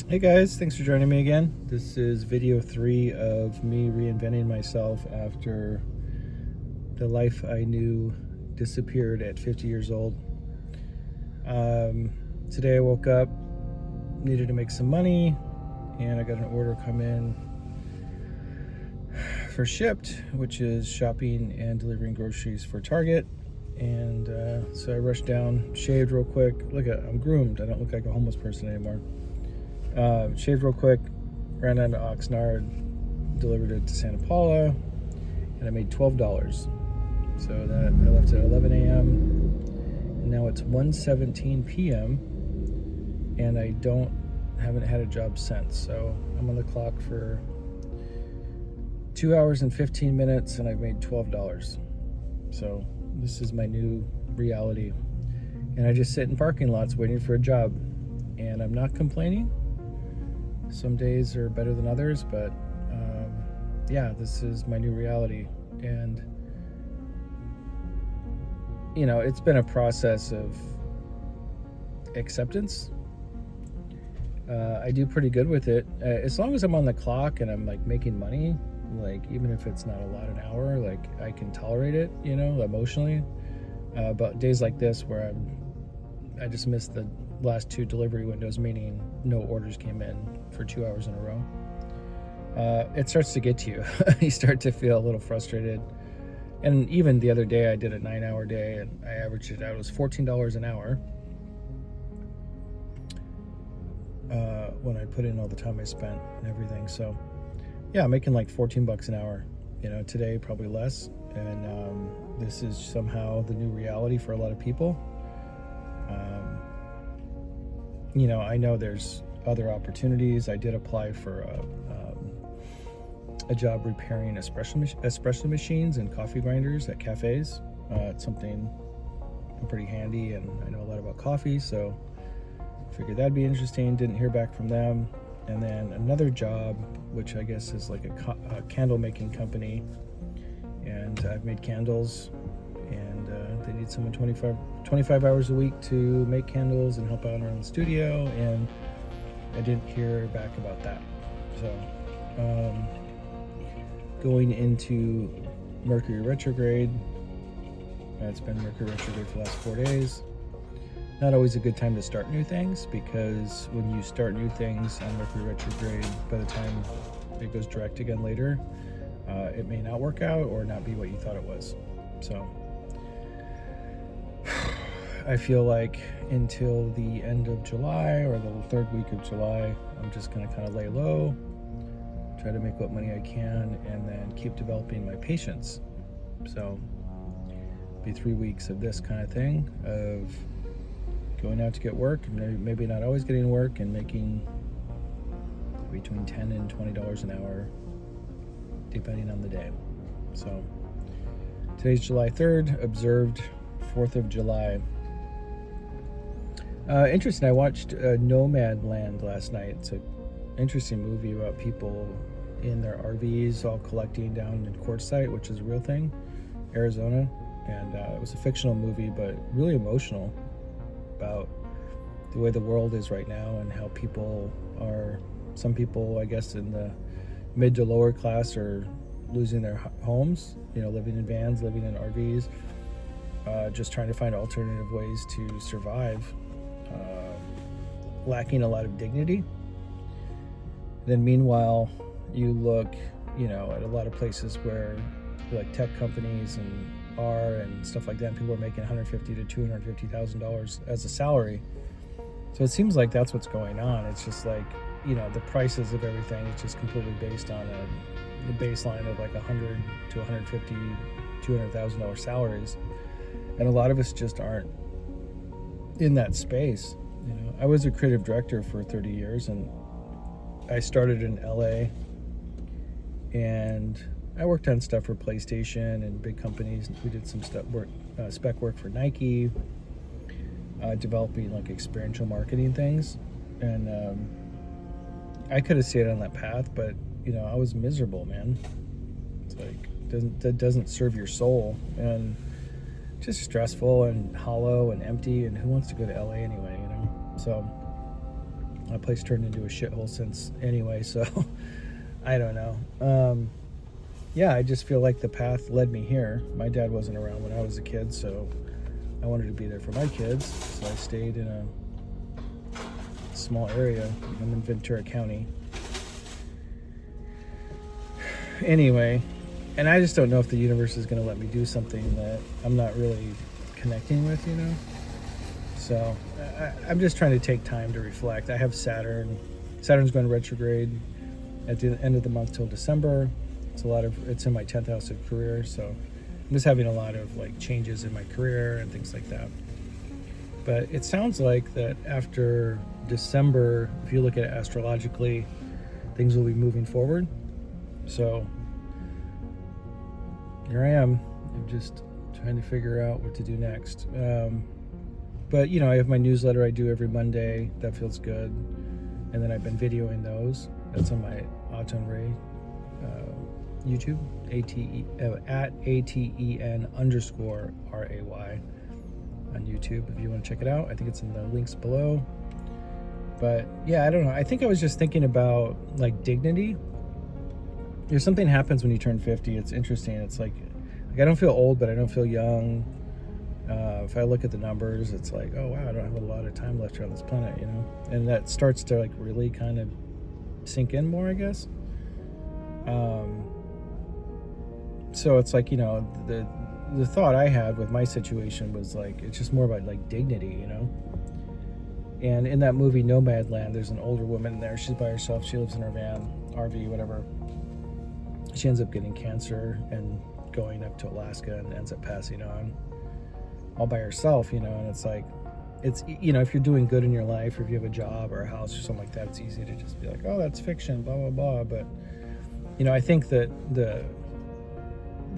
Hey guys, thanks for joining me again. This is video 3 of me reinventing myself after the life I knew disappeared at 50 years old. Today I woke up, needed to make some money, and I got an order come in for Shipped, which is shopping and delivering groceries for Target. And so I rushed down, shaved real quick. I'm groomed. I don't look like a homeless person anymore. Shaved real quick, ran down to Oxnard, delivered it to Santa Paula, and I made $12. So that I left at 11 a.m. and now it's 1:17 p.m. and I haven't had a job since. So I'm on the clock for 2 hours and 15 minutes, and I've made $12. So this is my new reality, and I just sit in parking lots waiting for a job, and I'm not complaining. Some days are better than others, but yeah, this is my new reality. And it's been a process of acceptance. I do pretty good with it, as long as I'm on the clock and I'm like making money. Like, even if it's not a lot an hour, like I can tolerate it, emotionally. But days like this where I just missed the last 2 delivery windows, meaning no orders came in for 2 hours in a row, it starts to get to you. You start to feel a little frustrated. And even the other day I did a 9-hour day and I averaged it out. It was $14 an hour when I put in all the time I spent and everything. So yeah, I'm making like $14 an hour. Today probably less. And this is somehow the new reality for a lot of people. I know there's other opportunities. I did apply for a job repairing espresso machines and coffee grinders at cafes. It's something I'm pretty handy, and I know a lot about coffee, so figured that'd be interesting. Didn't hear back from them. And then another job, which I guess is like a candle making company, and I've made candles, and they need someone 25 hours a week to make candles and help out around the studio, and I didn't hear back about that. So going into Mercury retrograde. It's been Mercury retrograde for the last 4 days. Not always a good time to start new things, because when you start new things on Mercury retrograde, by the time it goes direct again later, it may not work out or not be what you thought it was. So I feel like until the end of July or the 3rd week of July, I'm just going to kind of lay low, try to make what money I can, and then keep developing my patience. So be 3 weeks of this kind of thing, of going out to get work, maybe not always getting work, and making between $10 and $20 an hour depending on the day. So today's July 3rd, observed 4th of July. Interesting, I watched Nomadland last night. It's an interesting movie about people in their RVs all collecting down in Quartzsite, which is a real thing, Arizona. And it was a fictional movie, but really emotional, about the way the world is right now and how some people, I guess, in the mid to lower class are losing their homes, living in vans, living in RVs, just trying to find alternative ways to survive, lacking a lot of dignity. Then meanwhile, you look, at a lot of places where like tech companies and stuff like that, and people are making $150,000 to $250,000 as a salary. So it seems like that's what's going on. It's just like, the prices of everything is just completely based on the baseline of like $100,000 to $150,000, $200,000 salaries, and a lot of us just aren't in that space. I was a creative director for 30 years, and I started in LA, and I worked on stuff for PlayStation and big companies. We did some spec work for Nike, developing like experiential marketing things. And I could have stayed on that path, but I was miserable, man. It's like that doesn't serve your soul, and just stressful and hollow and empty. And who wants to go to LA anyway? So My place turned into a shithole since anyway, so I don't know. Yeah, I just feel like the path led me here. My dad wasn't around when I was a kid, so I wanted to be there for my kids. So I stayed in a small area. I'm in Ventura County. Anyway, and I just don't know if the universe is going to let me do something that I'm not really connecting with, you know? So I'm just trying to take time to reflect. I have Saturn. Saturn's going retrograde at the end of the month till December. It's in my 10th house of career, so I'm just having a lot of like changes in my career and things like that. But it sounds like that after December, if you look at it astrologically, things will be moving forward. So here I am. I'm just trying to figure out what to do next. But you know, I have my newsletter I do every Monday. That feels good. And then I've been videoing those. That's on my Aten Ray YouTube, at ATEN_RAY on YouTube if you want to check it out. I think it's in the links below. But yeah, I don't know. I think I was just thinking about like dignity. There's something happens when you turn 50. It's interesting. It's like I don't feel old, but I don't feel young. If I look at the numbers, it's like, oh wow, I don't have a lot of time left here on this planet, you know? And that starts to like really kind of sink in more, I guess. So it's like, you know, the thought I had with my situation was like, it's just more about like dignity, you know? And in that movie Nomadland, there's an older woman there. She's by herself. She lives in her van, RV, whatever. She ends up getting cancer and going up to Alaska and ends up passing on all by herself, you know? And it's like, you know, if you're doing good in your life, or if you have a job or a house or something like that, it's easy to just be like, oh, that's fiction, blah, blah, blah. But, you know, I think that the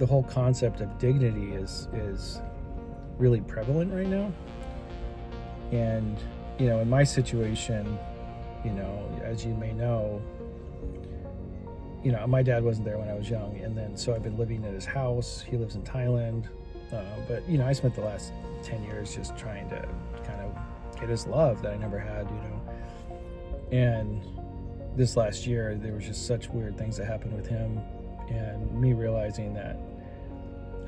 whole concept of dignity is really prevalent right now. And, you know, in my situation, you know, as you may know, you know, my dad wasn't there when I was young. And then, so I've been living at his house. He lives in Thailand. But, you know, I spent the last 10 years just trying to kind of get his love that I never had, you know. And this last year, there was just such weird things that happened with him. And me realizing that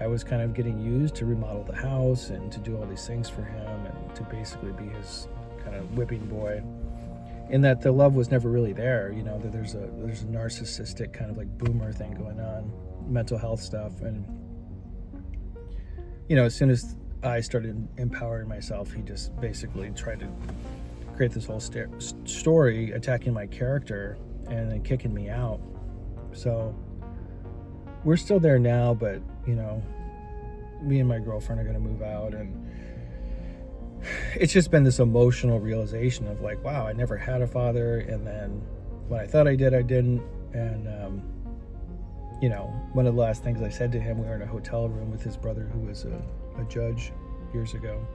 I was kind of getting used to remodel the house and to do all these things for him and to basically be his kind of whipping boy. And that the love was never really there, you know, that there's a narcissistic kind of like boomer thing going on, mental health stuff. And, you know, as soon as I started empowering myself, he just basically tried to create this whole story attacking my character and then kicking me out. So we're still there now, but, you know, me and my girlfriend are going to move out, and it's just been this emotional realization of like, wow, I never had a father, and then when I thought I did, I didn't. And you know, one of the last things I said to him, we were in a hotel room with his brother who was a judge years ago.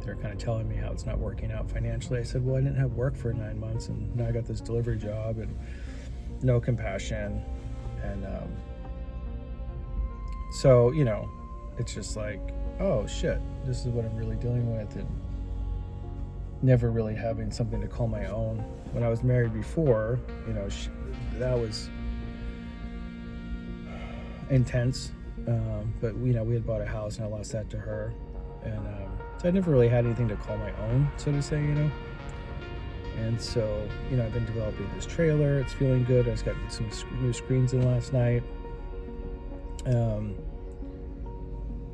They're kind of telling me how it's not working out financially. I said, well, I didn't have work for 9 months, and now I got this delivery job and no compassion. And so, you know, it's just like, oh shit, this is what I'm really dealing with, and never really having something to call my own. When I was married before, you know, that was intense, but you know, we had bought a house and I lost that to her, and so I never really had anything to call my own, so to say, you know. And so, you know, I've been developing this trailer. It's feeling good. I just got some new screens in last night.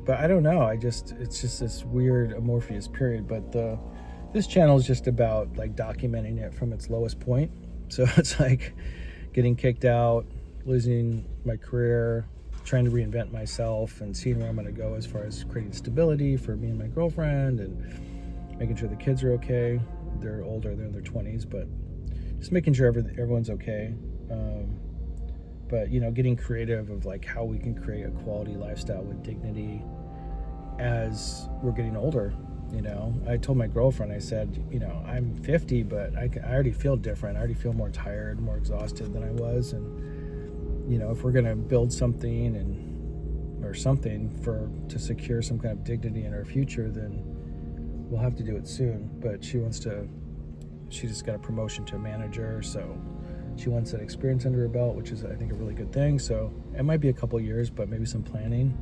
But I don't know. It's just this weird amorphous period. But this channel is just about like documenting it from its lowest point. So it's like getting kicked out, losing my career, trying to reinvent myself, and seeing where I'm going to go as far as creating stability for me and my girlfriend, and making sure the kids are okay. They're older, they're in their 20s, but just making sure everyone's okay. But, you know, getting creative of like how we can create a quality lifestyle with dignity as we're getting older. You know, I told my girlfriend, I said, you know, I'm 50, but I already feel different. I already feel more tired, more exhausted than I was. And, you know, if we're going to build something to secure some kind of dignity in our future, then we'll have to do it soon. But she wants to she just got a promotion to a manager, so she wants that experience under her belt, which is, I think, a really good thing. So it might be a couple years, but maybe some planning.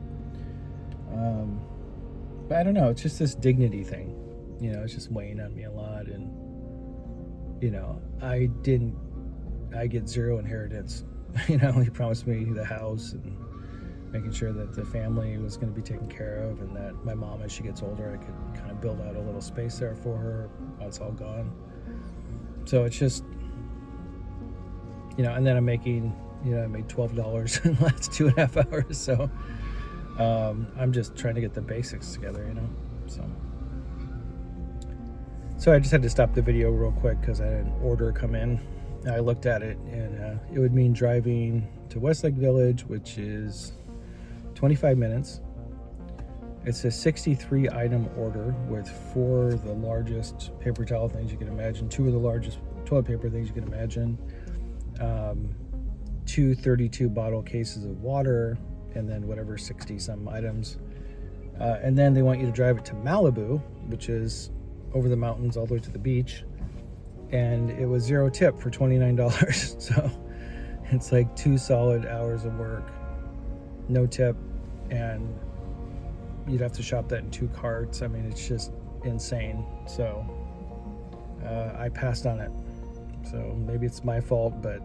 But I don't know. It's just this dignity thing. It's just weighing on me a lot. And, I get zero inheritance. He promised me the house and making sure that the family was going to be taken care of, and that my mom, as she gets older, I could kind of build out a little space there for her. It's all gone. So it's just, and then I'm making, I made $12 in the last 2.5 hours. So I'm just trying to get the basics together, So I just had to stop the video real quick because I had an order come in. I looked at it, and it would mean driving to Westlake Village, which is 25 minutes. It's a 63 item order with 4 of the largest paper towel things you can imagine, 2 of the largest toilet paper things you can imagine, 2 32 bottle cases of water, and then whatever 60 some items. And then they want you to drive it to Malibu, which is over the mountains all the way to the beach. And it was 0 tip for $29. So it's like 2 solid hours of work, no tip, and you'd have to shop that in 2 carts. I mean, it's just insane. So I passed on it. So maybe it's my fault, but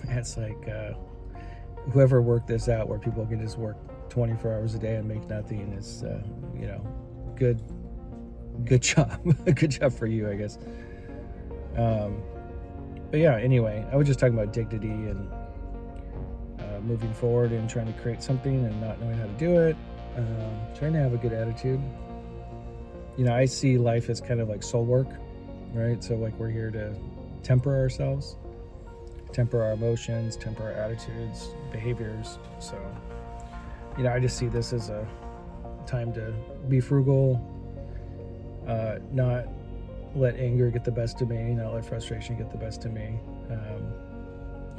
it's like whoever worked this out where people can just work 24 hours a day and make nothing is, good job. Good job for you, I guess. But yeah, anyway, I was just talking about dignity and moving forward and trying to create something and not knowing how to do it. Trying to have a good attitude. I see life as kind of like soul work, right? So like we're here to temper ourselves, temper our emotions, temper our attitudes, behaviors. So, I just see this as a time to be frugal, not let anger get the best of me, not let frustration get the best of me.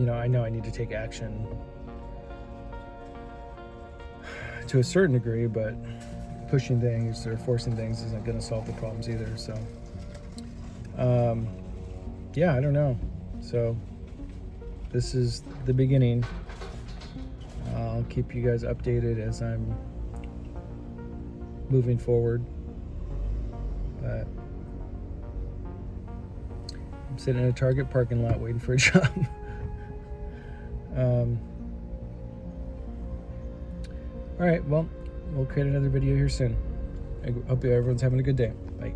I know I need to take action to a certain degree, but pushing things or forcing things isn't going to solve the problems either. So, I don't know. So this is the beginning. I'll keep you guys updated as I'm moving forward. But I'm sitting in a Target parking lot waiting for a job. All right, well, we'll create another video here soon. I hope everyone's having a good day. Bye.